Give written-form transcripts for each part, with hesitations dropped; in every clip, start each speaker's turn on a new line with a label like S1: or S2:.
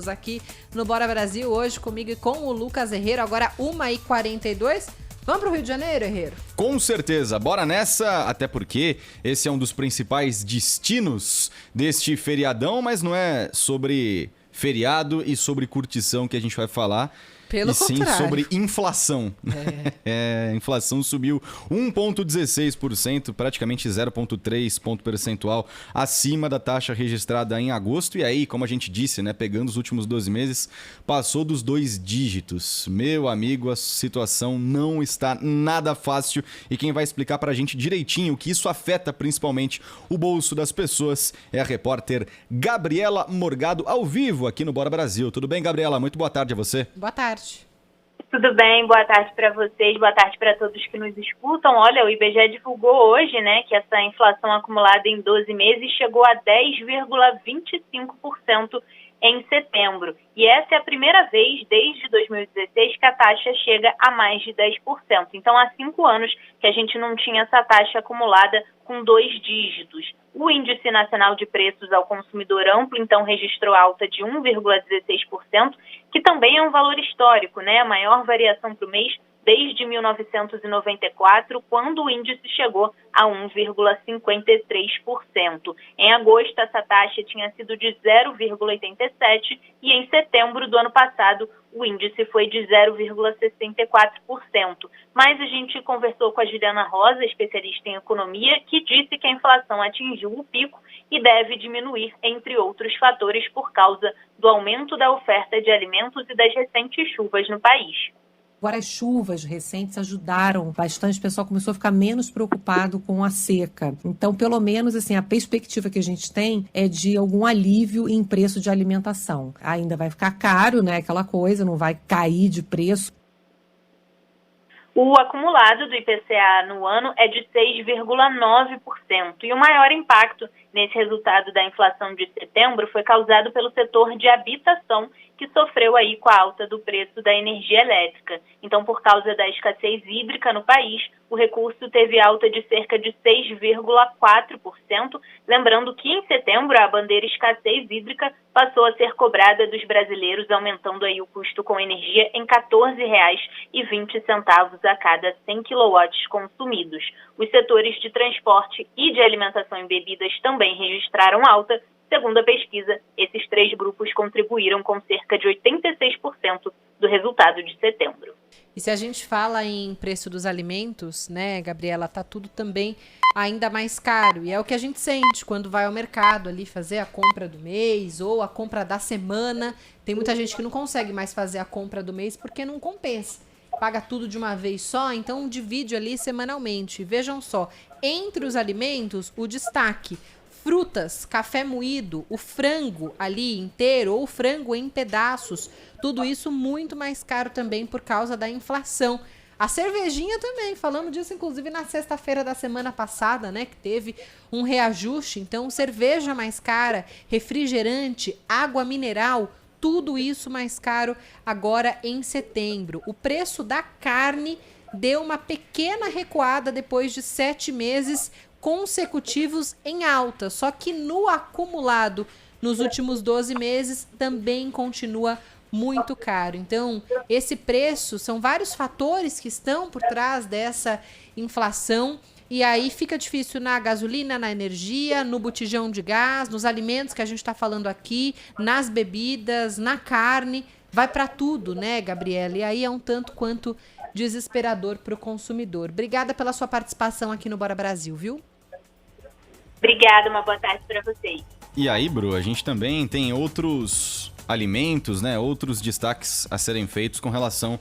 S1: aqui no Bora Brasil, hoje comigo e com o Lucas Herrero, agora 1h42. Vamos pro Rio de Janeiro, Herrero?
S2: Com certeza, bora nessa, até porque esse é um dos principais destinos deste feriadão, mas não é sobre feriado e sobre curtição que a gente vai falar.
S1: Pelo contrário.
S2: Sim sobre inflação. A inflação subiu 1,16%, praticamente 0,3 ponto percentual acima da taxa registrada em agosto. E aí, como a gente disse, né, pegando os últimos 12 meses, passou dos 2 dígitos. Meu amigo, a situação não está nada fácil. E quem vai explicar pra gente direitinho que isso afeta principalmente o bolso das pessoas é a repórter Gabriela Morgado, ao vivo aqui no Bora Brasil. Tudo bem, Gabriela? Muito boa tarde a você.
S1: Boa tarde.
S3: Tudo bem, boa tarde para vocês, boa tarde para todos que nos escutam. Olha, o IBGE divulgou hoje, né, que essa inflação acumulada em 12 meses chegou a 10,25% em setembro. E essa é a primeira vez desde 2016 que a taxa chega a mais de 10%. Então, há 5 anos que a gente não tinha essa taxa acumulada com 2 dígitos. O Índice Nacional de Preços ao Consumidor Amplo, então, registrou alta de 1,16%, que também é um valor histórico, né? A maior variação para o mês desde 1994, quando o índice chegou a 1,53%. Em agosto, essa taxa tinha sido de 0,87% e em setembro do ano passado, o índice foi de 0,64%. Mas a gente conversou com a Juliana Rosa, especialista em economia, que disse que a inflação atingiu o pico e deve diminuir, entre outros fatores, por causa do aumento da oferta de alimentos e das recentes chuvas no país.
S4: Agora, as chuvas recentes ajudaram bastante, o pessoal começou a ficar menos preocupado com a seca. Então, pelo menos, assim, a perspectiva que a gente tem é de algum alívio em preço de alimentação. Ainda vai ficar caro, né, aquela coisa, não vai cair de preço.
S3: O acumulado do IPCA no ano é de 6,9%. E o maior impacto nesse resultado da inflação de setembro foi causado pelo setor de habitação, que sofreu aí com a alta do preço da energia elétrica. Então, por causa da escassez hídrica no país, o recurso teve alta de cerca de 6,4%, lembrando que em setembro a bandeira escassez hídrica passou a ser cobrada dos brasileiros, aumentando aí o custo com energia em R$ 14,20 a cada 100 quilowatts consumidos. Os setores de transporte e de alimentação e bebidas também registraram alta. Segundo a pesquisa, esses 3 grupos contribuíram com cerca de 86% do resultado de setembro.
S1: E se a gente fala em preço dos alimentos, né, Gabriela, tá tudo também ainda mais caro. E é o que a gente sente quando vai ao mercado ali fazer a compra do mês ou a compra da semana. Tem muita gente que não consegue mais fazer a compra do mês porque não compensa. Paga tudo de uma vez só, então divide ali semanalmente. Vejam só, entre os alimentos, o destaque: frutas, café moído, o frango ali inteiro ou o frango em pedaços, tudo isso muito mais caro também por causa da inflação. A cervejinha também, falamos disso inclusive na sexta-feira da semana passada, né, que teve um reajuste. Então, cerveja mais cara, refrigerante, água mineral, tudo isso mais caro agora em setembro. O preço da carne deu uma pequena recuada depois de 7 meses consecutivos em alta, só que no acumulado nos últimos 12 meses também continua muito caro. Então, esse preço, são vários fatores que estão por trás dessa inflação, e aí fica difícil na gasolina, na energia, no botijão de gás, nos alimentos que a gente está falando aqui, nas bebidas, na carne, vai para tudo, né, Gabriela? E aí é um tanto quanto desesperador para o consumidor. Obrigada pela sua participação aqui no Bora Brasil, viu?
S3: Obrigada, uma boa tarde para vocês.
S2: E aí, Bru, a gente também tem outros alimentos, né, outros destaques a serem feitos com relação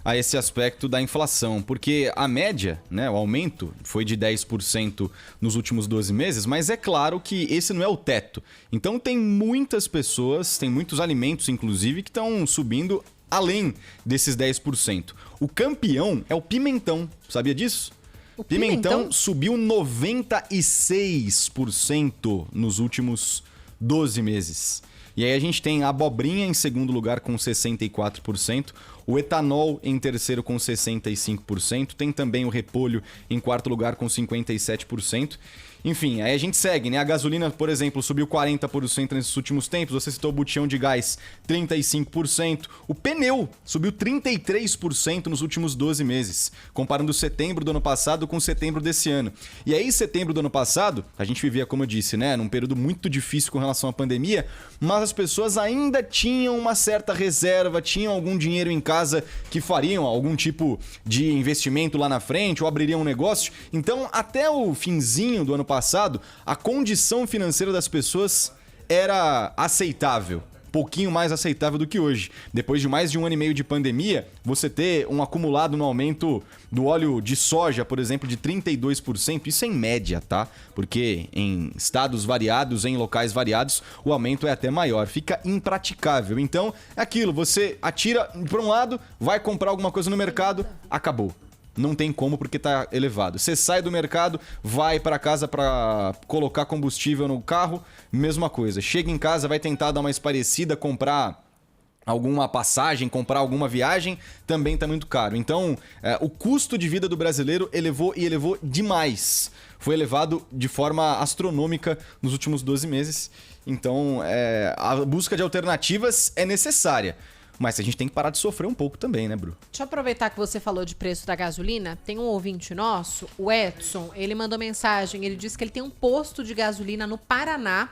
S2: a esse aspecto da inflação, porque a média, né, o aumento foi de 10% nos últimos 12 meses, mas é claro que esse não é o teto. Então tem muitas pessoas, tem muitos alimentos, inclusive, que estão subindo além desses 10%. O campeão é o pimentão, sabia disso? O pimentão subiu 96% nos últimos 12 meses. E aí a gente tem a abobrinha em segundo lugar com 64%, o etanol em terceiro com 65%, tem também o repolho em quarto lugar com 57%. Enfim, aí a gente segue, né? A gasolina, por exemplo, subiu 40% nesses últimos tempos. Você citou o botijão de gás, 35%. O pneu subiu 33% nos últimos 12 meses, comparando setembro do ano passado com setembro desse ano. E aí, setembro do ano passado, a gente vivia, como eu disse, né? Num período muito difícil com relação à pandemia, mas as pessoas ainda tinham uma certa reserva, tinham algum dinheiro em casa que fariam algum tipo de investimento lá na frente ou abririam um negócio. Então, até o finzinho do ano passado, a condição financeira das pessoas era aceitável. Pouquinho mais aceitável do que hoje. Depois de mais de 1 ano e meio de pandemia, você ter um acumulado no aumento do óleo de soja, por exemplo, de 32%, isso é em média, tá? Porque em estados variados, em locais variados, o aumento é até maior. Fica impraticável. Então, é aquilo, você atira para um lado, vai comprar alguma coisa no mercado, acabou. Não tem como porque tá elevado. Você sai do mercado, vai para casa para colocar combustível no carro, mesma coisa. Chega em casa, vai tentar dar uma esparecida, comprar alguma passagem, comprar alguma viagem, também tá muito caro. Então, o custo de vida do brasileiro elevou demais. Foi elevado de forma astronômica nos últimos 12 meses. Então, a busca de alternativas é necessária. Mas a gente tem que parar de sofrer um pouco também, né, Bru?
S1: Deixa eu aproveitar que você falou de preço da gasolina. Tem um ouvinte nosso, o Edson, ele mandou mensagem, ele disse que ele tem um posto de gasolina no Paraná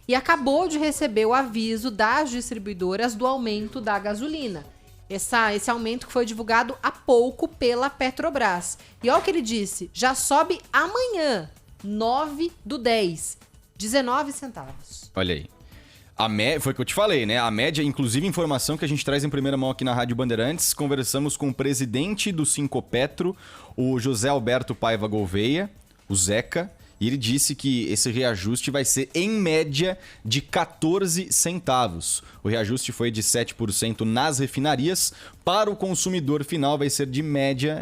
S1: e acabou de receber o aviso das distribuidoras do aumento da gasolina. Esse aumento que foi divulgado há pouco pela Petrobras. E olha o que ele disse, já sobe amanhã, 9/10, 19 centavos.
S2: Olha aí. Foi o que eu te falei, né? A média, inclusive informação que a gente traz em primeira mão aqui na Rádio Bandeirantes, conversamos com o presidente do Sincopetro, o José Alberto Paiva Gouveia, o Zeca, e ele disse que esse reajuste vai ser, em média, de 14 centavos. O reajuste foi de 7% nas refinarias. Para o consumidor final vai ser de média,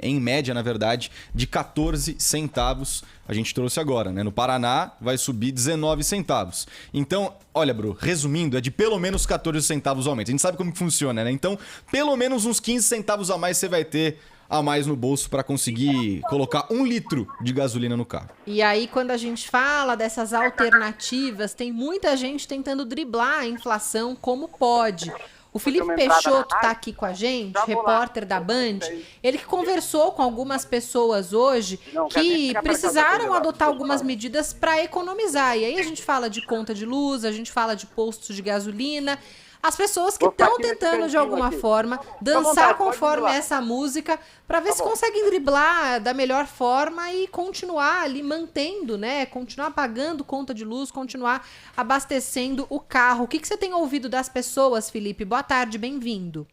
S2: em média, na verdade, de 14 centavos. A gente trouxe agora, né? No Paraná vai subir 19 centavos. Então, olha, Bru, resumindo, é de pelo menos 14 centavos o aumento. A gente sabe como que funciona, né? Então, pelo menos uns 15 centavos a mais você vai ter a mais no bolso para conseguir colocar 1 litro de gasolina no carro.
S1: E aí, quando a gente fala dessas alternativas, tem muita gente tentando driblar a inflação como pode. O Felipe Peixoto está aqui com a gente, repórter da Band. Ele que conversou com algumas pessoas hoje que precisaram adotar algumas medidas para economizar. E aí a gente fala de conta de luz, a gente fala de postos de gasolina. As pessoas que estão tentando, de alguma forma, dançar conforme essa música para ver se conseguem driblar da melhor forma e continuar ali mantendo, né? Continuar pagando conta de luz, continuar abastecendo o carro. O que você tem ouvido das pessoas, Felipe? Boa tarde, bem-vindo.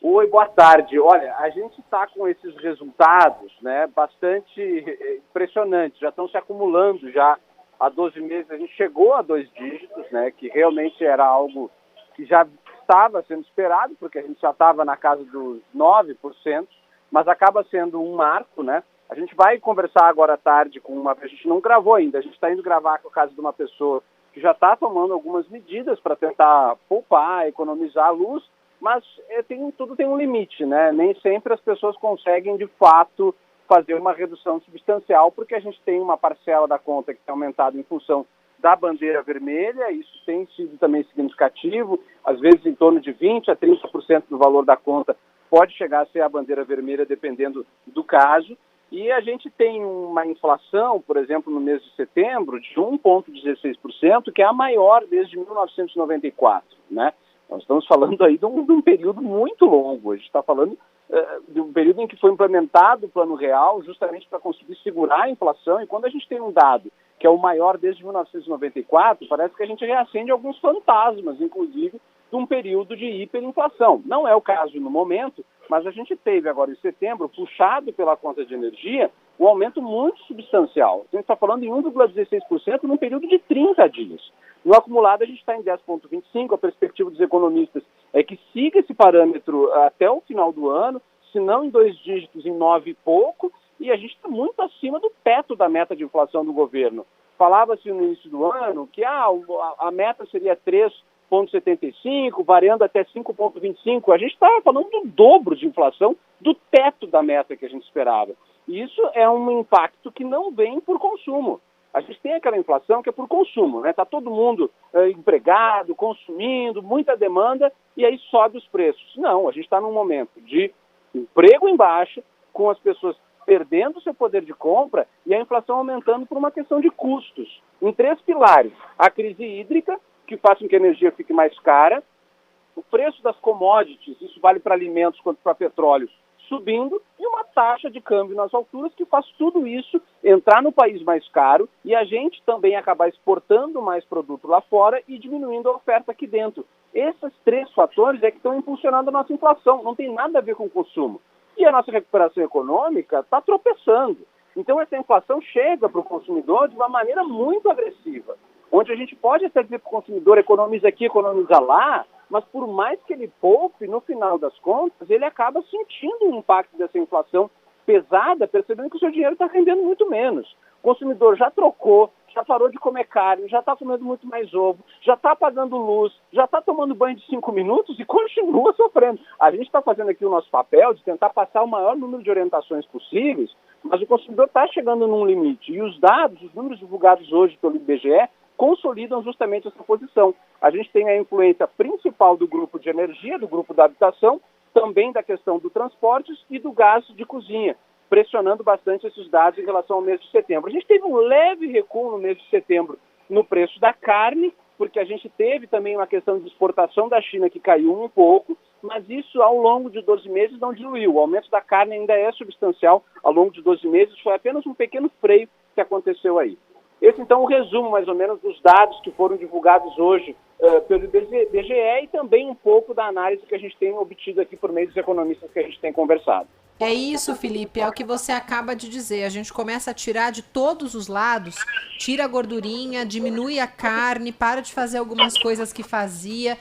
S5: Oi, boa tarde. Olha, a gente está com esses resultados, né, bastante impressionantes. Já estão se acumulando já. Há 12 meses a gente chegou a 2 dígitos, né, que realmente era algo que já estava sendo esperado, porque a gente já estava na casa dos 9%, mas acaba sendo um marco, né? A gente vai conversar agora à tarde com a gente não gravou ainda, a gente está indo gravar com o caso de uma pessoa que já está tomando algumas medidas para tentar poupar, economizar a luz, mas tudo tem um limite, né? Nem sempre as pessoas conseguem, de fato, fazer uma redução substancial, porque a gente tem uma parcela da conta que tem aumentado em função da bandeira vermelha, isso tem sido também significativo, às vezes em torno de 20% a 30% do valor da conta pode chegar a ser a bandeira vermelha, dependendo do caso, e a gente tem uma inflação, por exemplo, no mês de setembro, de 1,16%, que é a maior desde 1994, né? Nós estamos falando aí de um período muito longo, a gente está falando de um período em que foi implementado o Plano Real justamente para conseguir segurar a inflação, e quando a gente tem um dado que é o maior desde 1994, parece que a gente reacende alguns fantasmas, inclusive, de um período de hiperinflação. Não é o caso no momento, mas a gente teve agora em setembro, puxado pela conta de energia, um aumento muito substancial. A gente está falando em 1,16% num período de 30 dias. No acumulado a gente está em 10,25%, a perspectiva dos economistas é que siga esse parâmetro até o final do ano, se não em 2 dígitos, em 9 e pouco, e a gente está muito acima do teto da meta de inflação do governo. Falava-se no início do ano que a meta seria 3,75, variando até 5,25. A gente está falando do dobro de inflação do teto da meta que a gente esperava. E isso é um impacto que não vem por consumo. A gente tem aquela inflação que é por consumo, né? Está todo mundo empregado, consumindo, muita demanda, e aí sobe os preços. Não, a gente está num momento de emprego em baixa, com as pessoas perdendo seu poder de compra e a inflação aumentando por uma questão de custos. Em 3 pilares: a crise hídrica, que faz com que a energia fique mais cara, o preço das commodities, isso vale para alimentos quanto para petróleo, subindo, e uma taxa de câmbio nas alturas que faz tudo isso entrar no país mais caro e a gente também acabar exportando mais produto lá fora e diminuindo a oferta aqui dentro. Esses 3 fatores é que estão impulsionando a nossa inflação, não tem nada a ver com o consumo. E a nossa recuperação econômica está tropeçando. Então essa inflação chega para o consumidor de uma maneira muito agressiva, onde a gente pode até dizer para o consumidor: economiza aqui, economiza lá, mas por mais que ele poupe, no final das contas, ele acaba sentindo o impacto dessa inflação pesada, percebendo que o seu dinheiro está rendendo muito menos. O consumidor já trocou, já parou de comer carne, já está comendo muito mais ovo, já está pagando luz, já está tomando banho de 5 minutos e continua sofrendo. A gente está fazendo aqui o nosso papel de tentar passar o maior número de orientações possíveis, mas o consumidor está chegando num limite. E os dados, os números divulgados hoje pelo IBGE, consolidam justamente essa posição. A gente tem a influência principal do grupo de energia, do grupo da habitação, também da questão do transportes e do gás de cozinha, pressionando bastante esses dados em relação ao mês de setembro. A gente teve um leve recuo no mês de setembro no preço da carne, porque a gente teve também uma questão de exportação da China que caiu um pouco, mas isso ao longo de 12 meses não diluiu. O aumento da carne ainda é substancial ao longo de 12 meses, foi apenas um pequeno freio que aconteceu aí. Esse, então, é o resumo, mais ou menos, dos dados que foram divulgados hoje pelo IBGE e também um pouco da análise que a gente tem obtido aqui por meio dos economistas que a gente tem conversado.
S1: É isso, Felipe, é o que você acaba de dizer. A gente começa a tirar de todos os lados, tira a gordurinha, diminui a carne, para de fazer algumas coisas que fazia,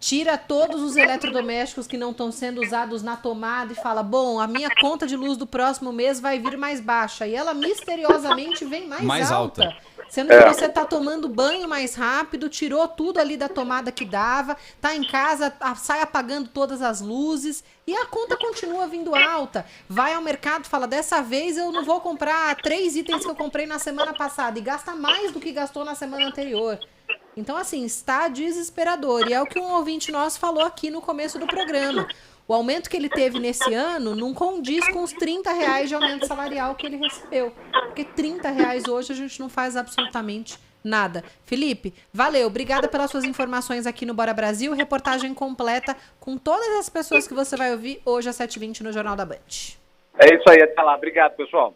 S1: tira todos os eletrodomésticos que não estão sendo usados na tomada e fala: bom, a minha conta de luz do próximo mês vai vir mais baixa. E ela misteriosamente vem mais alta. Sendo que você tá tomando banho mais rápido, tirou tudo ali da tomada que dava, tá em casa, sai apagando todas as luzes e a conta continua vindo alta. Vai ao mercado e fala: dessa vez eu não vou comprar 3 itens que eu comprei na semana passada, e gasta mais do que gastou na semana anterior. Então, assim, está desesperador. E é o que um ouvinte nosso falou aqui no começo do programa. O aumento que ele teve nesse ano não condiz com os R$30 de aumento salarial que ele recebeu. Porque R$30 hoje a gente não faz absolutamente nada. Felipe, valeu. Obrigada pelas suas informações aqui no Bora Brasil. Reportagem completa com todas as pessoas que você vai ouvir hoje às 7h20 no Jornal da Band.
S5: É isso aí, até lá. Obrigado, pessoal.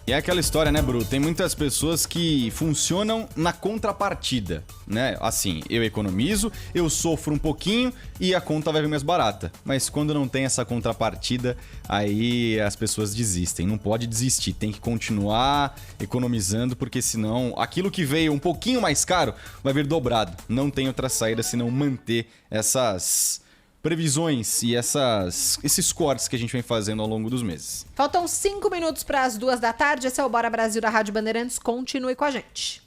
S2: E é aquela história, né, Bru? Tem muitas pessoas que funcionam na contrapartida, né? Assim, eu economizo, eu sofro um pouquinho e a conta vai vir mais barata. Mas quando não tem essa contrapartida, aí as pessoas desistem. Não pode desistir, tem que continuar economizando, porque senão aquilo que veio um pouquinho mais caro vai vir dobrado. Não tem outra saída senão manter essas previsões e esses cortes que a gente vem fazendo ao longo dos meses.
S1: Faltam 5 minutos para as 2 da tarde. Esse é o Bora Brasil da Rádio Bandeirantes. Continue com a gente.